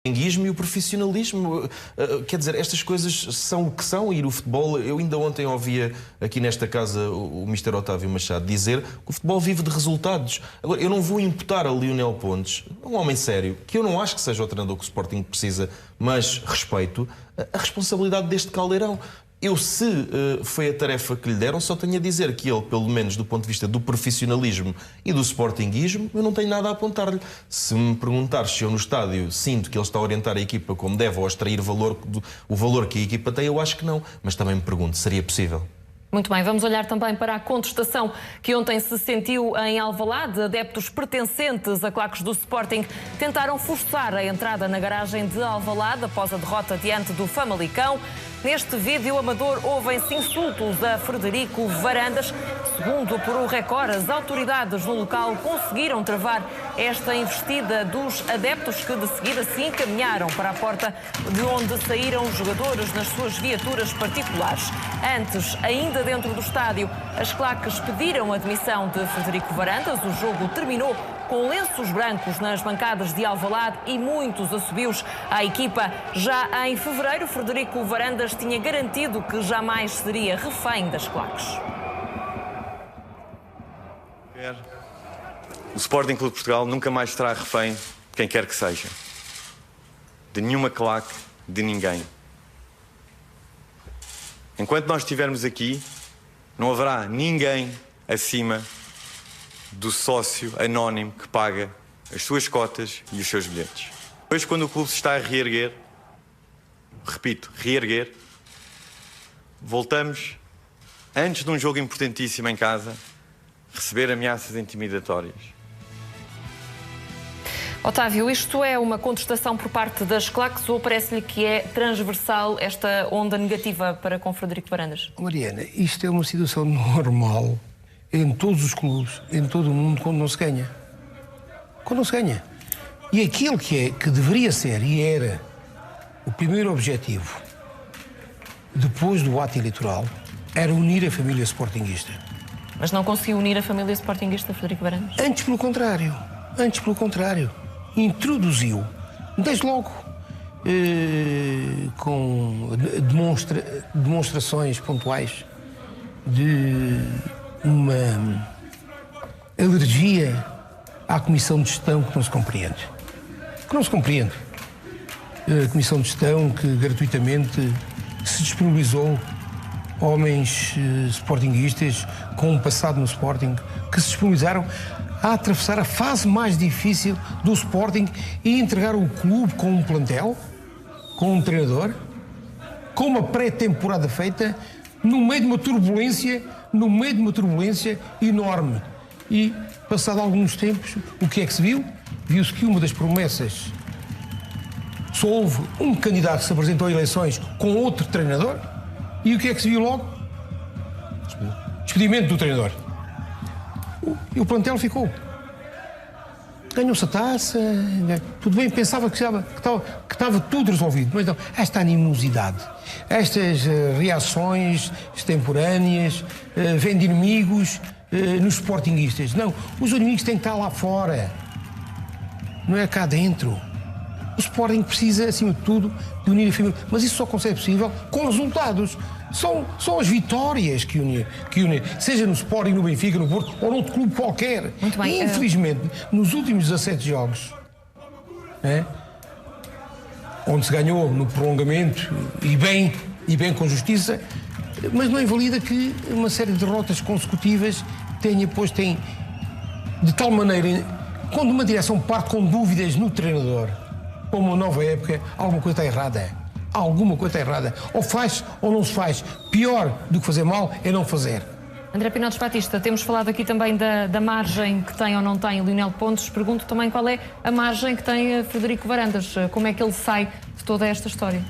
E o profissionalismo, quer dizer, estas coisas são o que são. E o futebol, eu ainda ontem ouvia aqui nesta casa o Mr. Otávio Machado dizer que o futebol vive de resultados. Agora, eu não vou imputar a Lionel Pontes, um homem sério, que eu não acho que seja o treinador que o Sporting precisa, mas respeito a responsabilidade deste caldeirão. Eu, se foi a tarefa que lhe deram, só tenho a dizer que ele, pelo menos do ponto de vista do profissionalismo e do sportinguismo, eu não tenho nada a apontar-lhe. Se me perguntar se eu no estádio sinto que ele está a orientar a equipa como deve ou a extrair o valor que a equipa tem, eu acho que não. Mas também me pergunto, seria possível? Muito bem, vamos olhar também para a contestação que ontem se sentiu em Alvalade. Adeptos pertencentes a claques do Sporting tentaram forçar a entrada na garagem de Alvalade após a derrota diante do Famalicão. Neste vídeo amador ouvem-se insultos a Frederico Varandas. Segundo apurou o Record, as autoridades no local conseguiram travar esta investida dos adeptos que de seguida se encaminharam para a porta de onde saíram os jogadores nas suas viaturas particulares. Antes, ainda dentro do estádio, as claques pediram a admissão de Frederico Varandas. O jogo terminou com lenços brancos nas bancadas de Alvalade e muitos assobios à equipa. Já em fevereiro, Frederico Varandas tinha garantido que jamais seria refém das claques. O Sporting Clube de Portugal nunca mais será refém de quem quer que seja. De nenhuma claque, de ninguém. Enquanto nós estivermos aqui, não haverá ninguém acima do sócio anónimo que paga as suas cotas e os seus bilhetes. Depois, quando o clube se está a reerguer, repito, reerguer, voltamos, antes de um jogo importantíssimo em casa, receber ameaças intimidatórias. Otávio, isto é uma contestação por parte das claques ou parece-lhe que é transversal esta onda negativa para com Frederico Varandas? Mariana, isto é uma situação normal em todos os clubes, em todo o mundo, quando não se ganha. Quando não se ganha. E aquilo que deveria ser e era o primeiro objetivo, depois do ato eleitoral, era unir a família sportinguista. Mas não conseguiu unir a família sportinguista, Frederico Varandas? Antes pelo contrário. Introduziu, desde logo, com demonstrações pontuais de uma alergia à Comissão de Gestão que não se compreende. A Comissão de Gestão que gratuitamente se disponibilizou homens sportinguistas com um passado no Sporting que se disponibilizaram a atravessar a fase mais difícil do Sporting e entregar o clube com um plantel, com um treinador, com uma pré-temporada feita, no meio de uma turbulência enorme. E, passado alguns tempos, o que é que se viu? Viu-se que uma das promessas, só houve um candidato que se apresentou a eleições com outro treinador, e o que é que se viu logo? Despedimento do treinador. E o plantel ficou. Ganhou-se a taça, tudo bem, pensava que estava tudo resolvido, mas não, esta animosidade, estas reações extemporâneas, vêm de inimigos nos sportinguistas. Não, os inimigos têm que estar lá fora, não é cá dentro. O Sporting precisa, acima de tudo, de unir a família, mas isso só consegue possível com resultados. São as vitórias que unem, seja no Sporting, no Benfica, no Porto ou noutro clube qualquer. Muito bem. E, infelizmente, nos últimos 17 jogos, onde se ganhou no prolongamento, e bem com justiça, mas não invalida que uma série de derrotas consecutivas tem, de tal maneira, quando uma direção parte com dúvidas no treinador, para uma nova época, alguma coisa está errada. Ou faz ou não se faz. Pior do que fazer mal é não fazer. André Pinotes Batista, temos falado aqui também da margem que tem ou não tem Lionel Pontes. Pergunto também qual é a margem que tem Frederico Varandas. Como é que ele sai de toda esta história?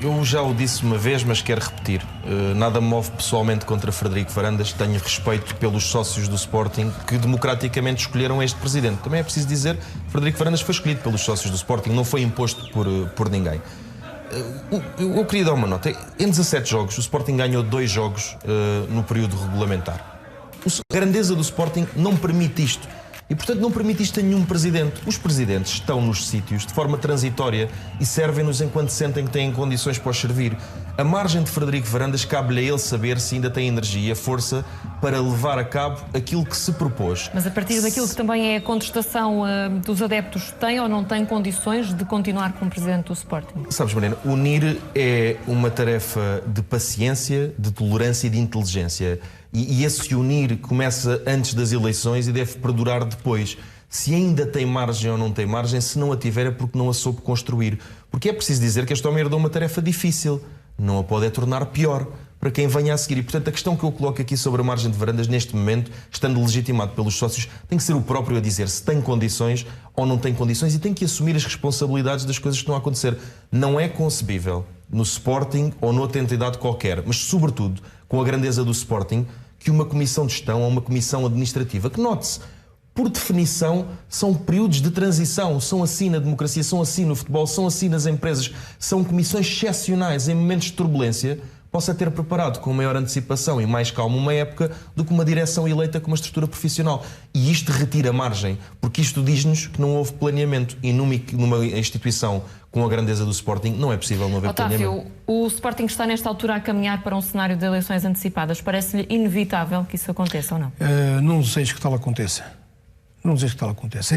Eu já o disse uma vez, mas quero repetir. Nada me move pessoalmente contra Frederico Varandas. Tenho respeito pelos sócios do Sporting que democraticamente escolheram este presidente. Também é preciso dizer que Frederico Varandas foi escolhido pelos sócios do Sporting, não foi imposto por ninguém. Eu queria dar uma nota. Em 17 jogos, o Sporting ganhou 2 jogos no período regulamentar. A grandeza do Sporting não permite isto. E, portanto, não permite isto a nenhum presidente. Os presidentes estão nos sítios de forma transitória e servem-nos enquanto sentem que têm condições para os servir. A margem de Frederico Varandas cabe-lhe a ele saber se ainda tem energia e força para levar a cabo aquilo que se propôs. Mas a partir daquilo que também é a contestação dos adeptos, tem ou não tem condições de continuar como presidente do Sporting? Sabes, Mariana, unir é uma tarefa de paciência, de tolerância e de inteligência. E esse unir começa antes das eleições e deve perdurar depois. Se ainda tem margem ou não tem margem, se não a tiver é porque não a soube construir. Porque é preciso dizer que este homem herdou uma tarefa difícil. Não a pode é tornar pior para quem venha a seguir. E, portanto, a questão que eu coloco aqui sobre a margem de Varandas, neste momento, estando legitimado pelos sócios, tem que ser o próprio a dizer se tem condições ou não tem condições e tem que assumir as responsabilidades das coisas que estão a acontecer. Não é concebível no Sporting ou noutra entidade qualquer, mas, sobretudo, com a grandeza do Sporting, que uma comissão de gestão ou uma comissão administrativa, que note-se, por definição, são períodos de transição, são assim na democracia, são assim no futebol, são assim nas empresas, são comissões excepcionais em momentos de turbulência, possa ter preparado com maior antecipação e mais calma uma época do que uma direção eleita com uma estrutura profissional. E isto retira margem, porque isto diz-nos que não houve planeamento e numa instituição com a grandeza do Sporting não é possível não haver planeamento. Otávio, o Sporting está nesta altura a caminhar para um cenário de eleições antecipadas. Parece-lhe inevitável que isso aconteça ou não? Não desejo que tal aconteça. Não desejo que tal aconteça.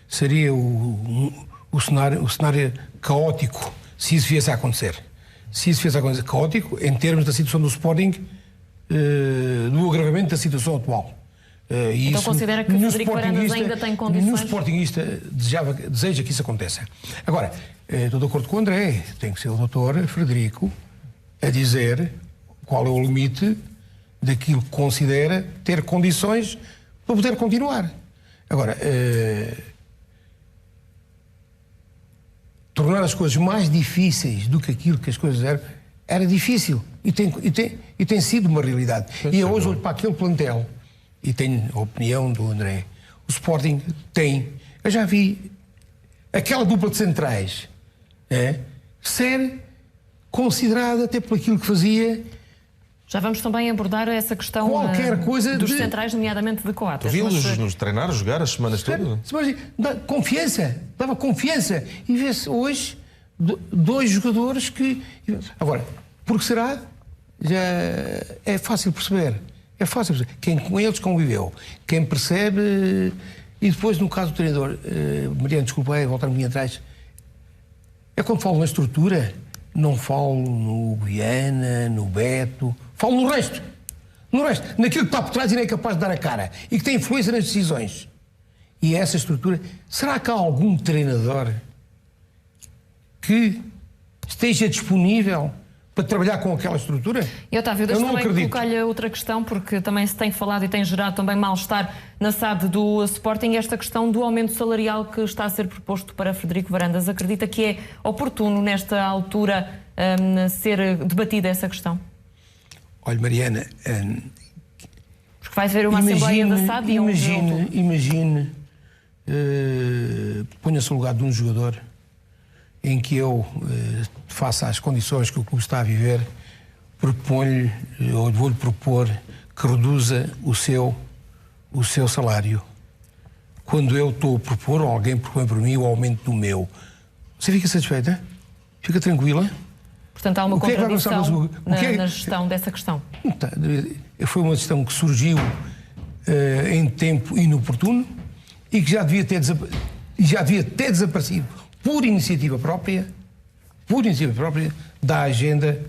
Seria o cenário caótico se isso viesse a acontecer. Se isso viesse a acontecer caótico, em termos da situação do Sporting, do agravamento da situação atual. Então considera que o Frederico Varandas ainda tem condições? Nenhum sportinguista deseja que isso aconteça. Agora, estou de acordo com o André, tem que ser o doutor Frederico a dizer qual é o limite daquilo que considera ter condições para poder continuar. Agora, tornar as coisas mais difíceis do que aquilo que as coisas eram, era difícil e tem sido uma realidade. E eu hoje olho para aquele plantel e tenho a opinião do André. O Sporting tem, eu já vi aquela dupla de centrais ser considerada até por aquilo que fazia. Já vamos também abordar essa questão dos centrais, nomeadamente de Coates. Vi-los nos treinar, jogar as semanas todas. Dava confiança. E vê-se hoje dois jogadores que... Agora, por que será? Já é fácil perceber. É fácil perceber. Quem com eles conviveu, quem percebe... E depois, no caso do treinador, Mariana, desculpa, voltar um pouquinho atrás, é quando falo na estrutura, não falo no Guiana, no Beto... Falo no resto. Naquilo que está por trás e nem é capaz de dar a cara. E que tem influência nas decisões. E essa estrutura... Será que há algum treinador que esteja disponível para trabalhar com aquela estrutura? E Otávio, deixa-me também colocar-lhe outra questão, porque também se tem falado e tem gerado também mal-estar na SAD do Sporting, esta questão do aumento salarial que está a ser proposto para Frederico Varandas. Acredita que é oportuno, nesta altura, ser debatida essa questão? Olha, Mariana... Porque vai haver uma Assembleia da SAD e Imagine, ponha-se no lugar de um jogador em que eu, face às condições que o clube está a viver, proponho-lhe, ou vou-lhe propor, que reduza o seu salário. Quando eu estou a propor, ou alguém propõe para mim, o aumento do meu. Você fica satisfeita? Fica tranquila? Portanto, há uma contradição na gestão dessa questão. Foi uma gestão que surgiu em tempo inoportuno e que já devia ter desaparecido por iniciativa própria da agenda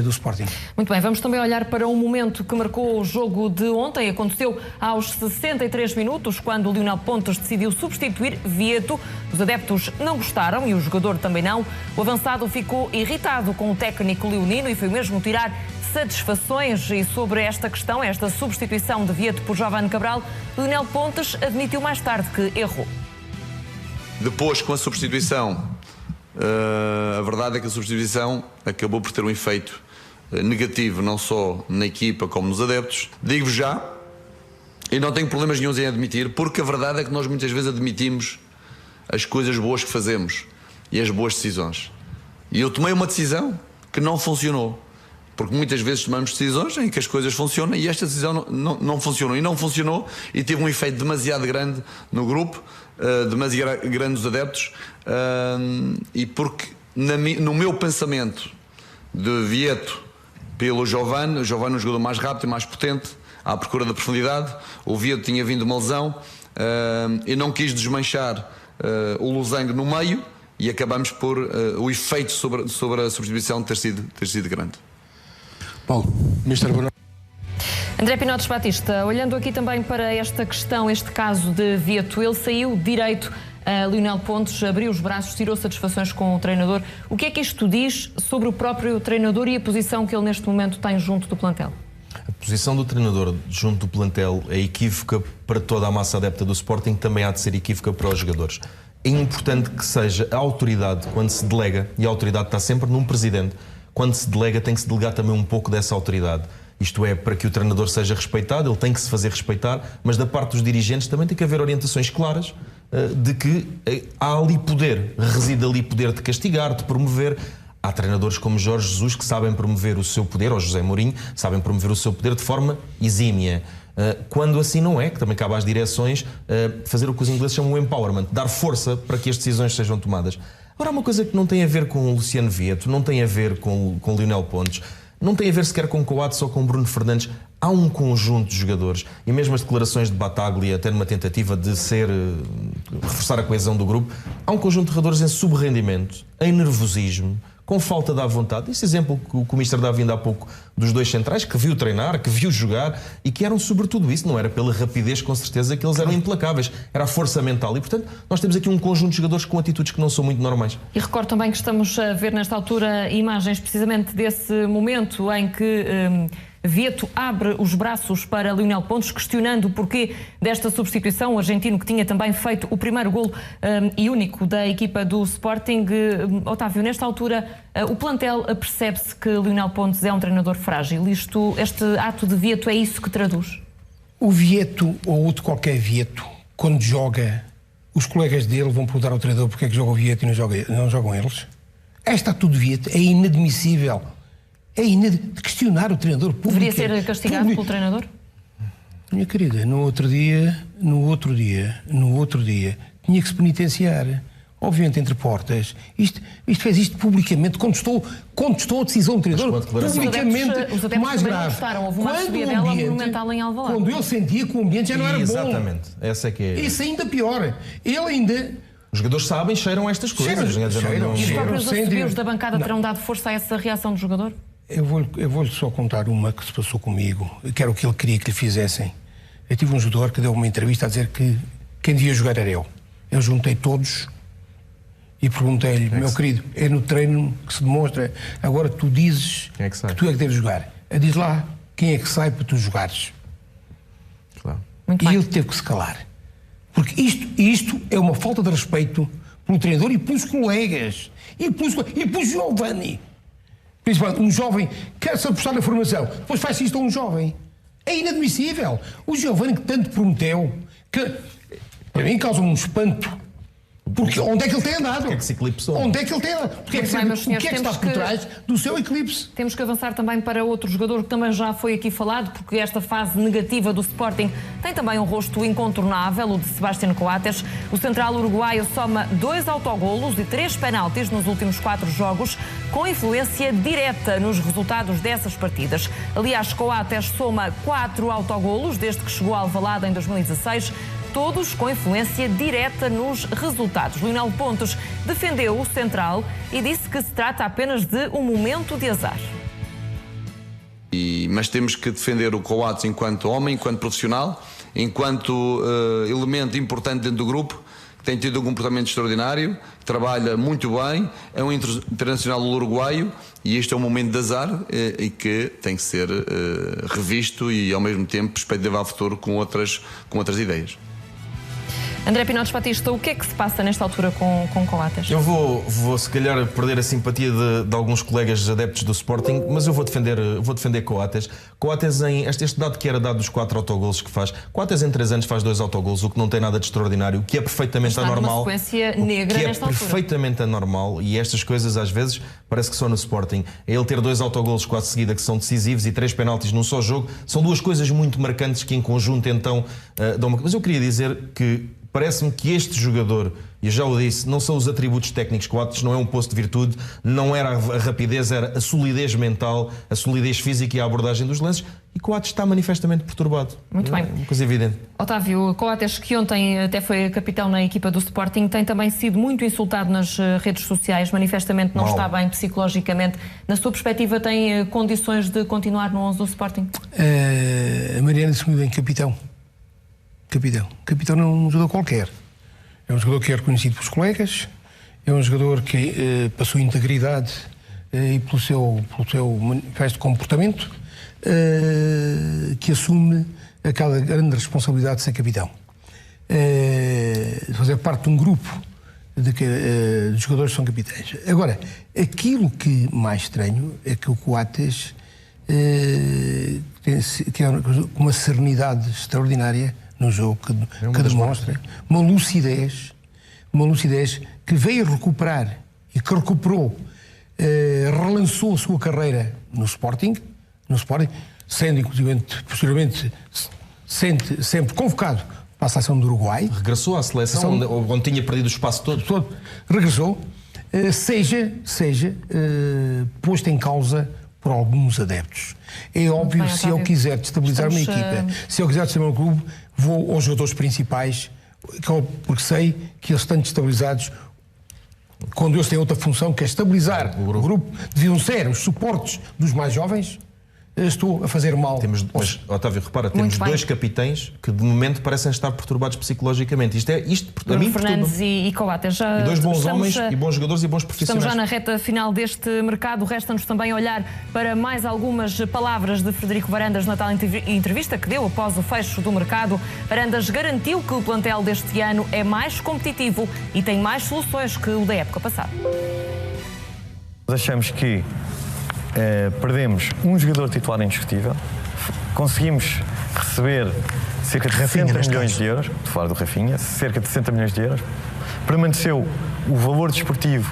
do Sporting. Muito bem, vamos também olhar para um momento que marcou o jogo de ontem. Aconteceu aos 63 minutos, quando o Lionel Pontes decidiu substituir Vieto. Os adeptos não gostaram e o jogador também não. O avançado ficou irritado com o técnico leonino e foi mesmo tirar satisfações. E sobre esta questão, esta substituição de Vieto por Giovane Cabral, Lionel Pontes admitiu mais tarde que errou. Depois, com a substituição, a verdade é que a substituição acabou por ter um efeito negativo, não só na equipa como nos adeptos. Digo-vos já, e não tenho problemas nenhum em admitir, porque a verdade é que nós muitas vezes admitimos as coisas boas que fazemos e as boas decisões. E eu tomei uma decisão que não funcionou, porque muitas vezes tomamos decisões em que as coisas funcionam e esta decisão não funcionou. E não funcionou e teve um efeito demasiado grande no grupo, demasiado grande nos adeptos, e porque no meu pensamento de Vieto pelo Giovane, o Giovane é um jogador mais rápido e mais potente, à procura da profundidade. O Vieto tinha vindo uma lesão, e não quis desmanchar o losango no meio, e acabamos por o efeito sobre a substituição ter sido grande. Paulo, Mr. Bruno. André Pinotes Batista, olhando aqui também para esta questão, este caso de Vieto, ele saiu direito a Lionel Pontes, abriu os braços, tirou satisfações com o treinador. O que é que isto diz sobre o próprio treinador e a posição que ele neste momento tem junto do plantel? A posição do treinador junto do plantel é equívoca para toda a massa adepta do Sporting, também há de ser equívoca para os jogadores. É importante que seja a autoridade, quando se delega, e a autoridade está sempre num presidente, quando se delega tem que se delegar também um pouco dessa autoridade. Isto é, para que o treinador seja respeitado, ele tem que se fazer respeitar, mas da parte dos dirigentes também tem que haver orientações claras de que há ali poder, reside ali poder de castigar, de promover. Há treinadores como Jorge Jesus que sabem promover o seu poder, ou José Mourinho, sabem promover o seu poder de forma exímia. Quando assim não é, que também cabe às direções fazer o que os ingleses chamam de empowerment, dar força para que as decisões sejam tomadas. Agora, há uma coisa que não tem a ver com o Luciano Vieto, não tem a ver com Lionel Pontes, não tem a ver sequer com Coates ou com Bruno Fernandes. Há um conjunto de jogadores, e mesmo as declarações de Bataglia, até numa tentativa de reforçar a coesão do grupo, há um conjunto de jogadores em subrendimento, em nervosismo, com falta de vontade. Esse exemplo que o Mister dá vindo há pouco dos dois centrais, que viu treinar, que viu jogar e que eram sobretudo isso, não era pela rapidez, com certeza, que eles eram implacáveis, era a força mental. E, portanto, nós temos aqui um conjunto de jogadores com atitudes que não são muito normais. E recordo também que estamos a ver nesta altura imagens precisamente desse momento em que Vieto abre os braços para Lionel Pontes, questionando o porquê desta substituição. O argentino que tinha também feito o primeiro golo e único da equipa do Sporting. Otávio, nesta altura o plantel percebe-se que Lionel Pontes é um treinador frágil. Este ato de Vieto é isso que traduz? O Vieto, ou outro qualquer Vieto, quando joga, os colegas dele vão perguntar ao treinador porque é que joga o Vieto e não jogam eles. Esta atitude de Vieto é inadmissível. É de questionar o treinador público. Deveria ser castigado pelo treinador? Minha querida, no outro dia, tinha que se penitenciar. Obviamente, entre portas. Fez isto publicamente, contestou a decisão do treinador, publicamente, os adeptos mais grave. Houve uma subidela monumental em Alvalade. Quando ele sentia que o ambiente já não era bom. Exatamente, essa é que é. Isso ainda pior. Ele ainda... Os jogadores sabem, cheiram estas coisas. Cheiram. E os próprios assobios da bancada terão dado força a essa reação do jogador? Eu vou-lhe só contar uma que se passou comigo, que era o que ele queria que lhe fizessem. Eu tive um jogador que deu uma entrevista a dizer que quem devia jogar era eu. Eu juntei todos e perguntei-lhe, meu querido, é no treino que se demonstra, agora tu dizes que tu é que deves jogar. Diz lá quem é que sai para tu jogares. Claro. E ele teve que se calar. Porque isto é uma falta de respeito pelo treinador e pelos colegas. E pelo Giovane. Principalmente um jovem quer-se apostar na formação, depois faz isto a um jovem. É inadmissível. O Giovane que tanto prometeu, que para mim causa um espanto. Porque onde é que ele tem andado? Porque é que se eclipsou? Onde é que ele tem andado? O que é que está por trás do seu eclipse? Temos que avançar também para outro jogador que também já foi aqui falado, porque esta fase negativa do Sporting tem também um rosto incontornável, o de Sebastián Coates. O central uruguaio soma 2 autogolos e 3 penaltis nos últimos 4 jogos, com influência direta nos resultados dessas partidas. Aliás, Coates soma 4 autogolos desde que chegou a Alvalade em 2016, todos com influência direta nos resultados. Lionel Pontes defendeu o central e disse que se trata apenas de um momento de azar. Mas temos que defender o Coates enquanto homem, enquanto profissional, enquanto elemento importante dentro do grupo, que tem tido um comportamento extraordinário, trabalha muito bem, é um internacional uruguaio e este é um momento de azar e que tem que ser revisto e ao mesmo tempo perspectiva ao futuro com outras ideias. André Pinotes Batista, o que é que se passa nesta altura com Coates? Eu vou se calhar perder a simpatia de alguns colegas adeptos do Sporting, mas eu vou defender Coates. Coates, este dado que era dado dos 4 autogolos que faz, Coates em 3 anos faz 2 autogolos, o que não tem nada de extraordinário, o que é perfeitamente anormal. Está numa sequência negra nesta altura. Perfeitamente anormal, e estas coisas às vezes parece que só no Sporting. É ele ter 2 autogolos quase seguida que são decisivos e 3 penaltis num só jogo, são 2 coisas muito marcantes que em conjunto então dão uma... Mas eu queria dizer que parece-me que este jogador, e eu já o disse, não são os atributos técnicos. Coates não é um poço de virtude, não era a rapidez, era a solidez mental, a solidez física e a abordagem dos lances. E Coates está manifestamente perturbado. Muito bem. Uma coisa evidente. Otávio, Coates, que ontem até foi capitão na equipa do Sporting, tem também sido muito insultado nas redes sociais, manifestamente não está bem psicologicamente. Na sua perspectiva, tem condições de continuar no 11 do Sporting? A Mariana disse muito bem, capitão. Capitão não é um jogador qualquer. É um jogador que é reconhecido pelos colegas, é um jogador que passou integridade e pelo seu manifesto de comportamento, que assume aquela grande responsabilidade de ser capitão. De fazer parte de um grupo de jogadores que são capitães. Agora, aquilo que mais estranho é que o Coates tem uma serenidade extraordinária no jogo, que demonstra uma lucidez que veio recuperar e que recuperou, relançou a sua carreira no Sporting, sendo inclusive posteriormente sempre convocado para a seleção do Uruguai. Regressou à seleção onde tinha perdido o espaço todo. Regressou, seja posto em causa por alguns adeptos. É óbvio, bem, se eu quiser destabilizar uma equipa, se eu quiser destabilizar um clube, vou aos jogadores principais, porque sei que eles estão destabilizados quando eles têm outra função, que é estabilizar o grupo. Deviam ser os suportes dos mais jovens. Estou a fazer mal. Mas, Otávio, repara, temos 2 capitães que de momento parecem estar perturbados psicologicamente. Isto para mim, Fernandes e Coates. E 2 bons homens e bons jogadores e bons profissionais. Estamos já na reta final deste mercado. Resta-nos também olhar para mais algumas palavras de Frederico Varandas na tal entrevista que deu após o fecho do mercado. Varandas garantiu que o plantel deste ano é mais competitivo e tem mais soluções que o da época passada. Achamos que perdemos um jogador titular indiscutível, conseguimos receber cerca de 60 milhões de euros, de fora do Rafinha, cerca de 60 milhões de euros, permaneceu o valor desportivo,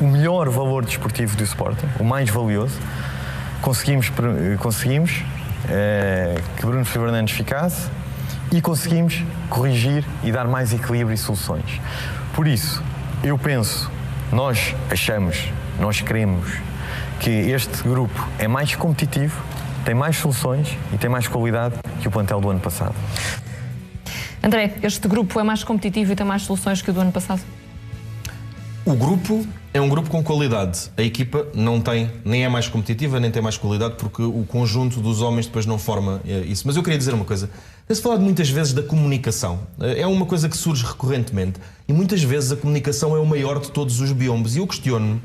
o melhor valor desportivo do Sporting, o mais valioso, conseguimos que Bruno Fernandes ficasse e conseguimos corrigir e dar mais equilíbrio e soluções. Por isso, eu penso, nós queremos que este grupo é mais competitivo, tem mais soluções e tem mais qualidade que o plantel do ano passado. André, este grupo é mais competitivo e tem mais soluções que o do ano passado? O grupo é um grupo com qualidade. A equipa não tem, nem é mais competitiva, nem tem mais qualidade, porque o conjunto dos homens depois não forma isso. Mas eu queria dizer uma coisa. Tem-se falado muitas vezes da comunicação. É uma coisa que surge recorrentemente. E muitas vezes a comunicação é o maior de todos os biombos. E eu questiono-me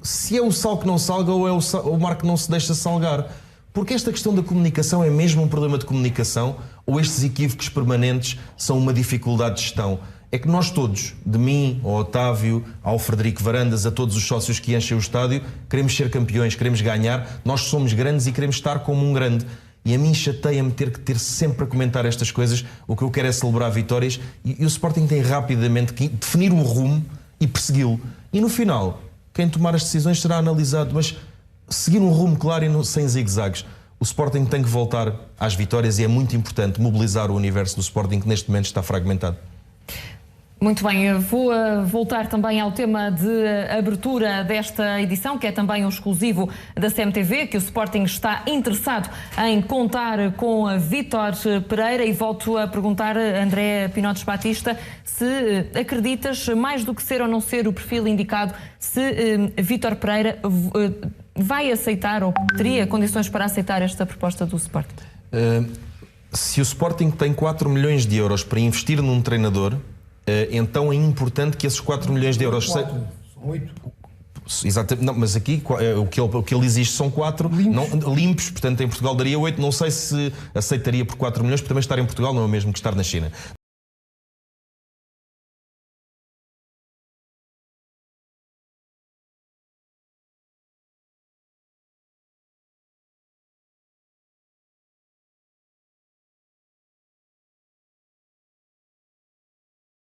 se é o sal que não salga ou é o mar que não se deixa salgar. Porque esta questão da comunicação é mesmo um problema de comunicação ou estes equívocos permanentes são uma dificuldade de gestão? É que nós todos, de mim, ao Otávio, ao Frederico Varandas, a todos os sócios que enchem o estádio, queremos ser campeões, queremos ganhar, nós somos grandes e queremos estar como um grande. E a mim chateia-me ter sempre a comentar estas coisas. O que eu quero é celebrar vitórias e o Sporting tem rapidamente que definir um rumo e persegui-lo. E no final, quem tomar as decisões será analisado, mas seguir um rumo claro e sem zigue-zagues. O Sporting tem que voltar às vitórias e é muito importante mobilizar o universo do Sporting, que neste momento está fragmentado. Muito bem, eu vou voltar também ao tema de abertura desta edição, que é também um exclusivo da CMTV, que o Sporting está interessado em contar com a Vítor Pereira, e volto a perguntar a André Pinotes Batista se acreditas, mais do que ser ou não ser o perfil indicado, se Vítor Pereira vai aceitar ou teria condições para aceitar esta proposta do Sporting. Se o Sporting tem 4 milhões de euros para investir num treinador, então é importante que esses 4 milhões de euros... São 8. Exatamente, não, mas aqui o que ele exige são 4 limpos, portanto em Portugal daria 8. Não sei se aceitaria por 4 milhões, porque também estar em Portugal não é o mesmo que estar na China.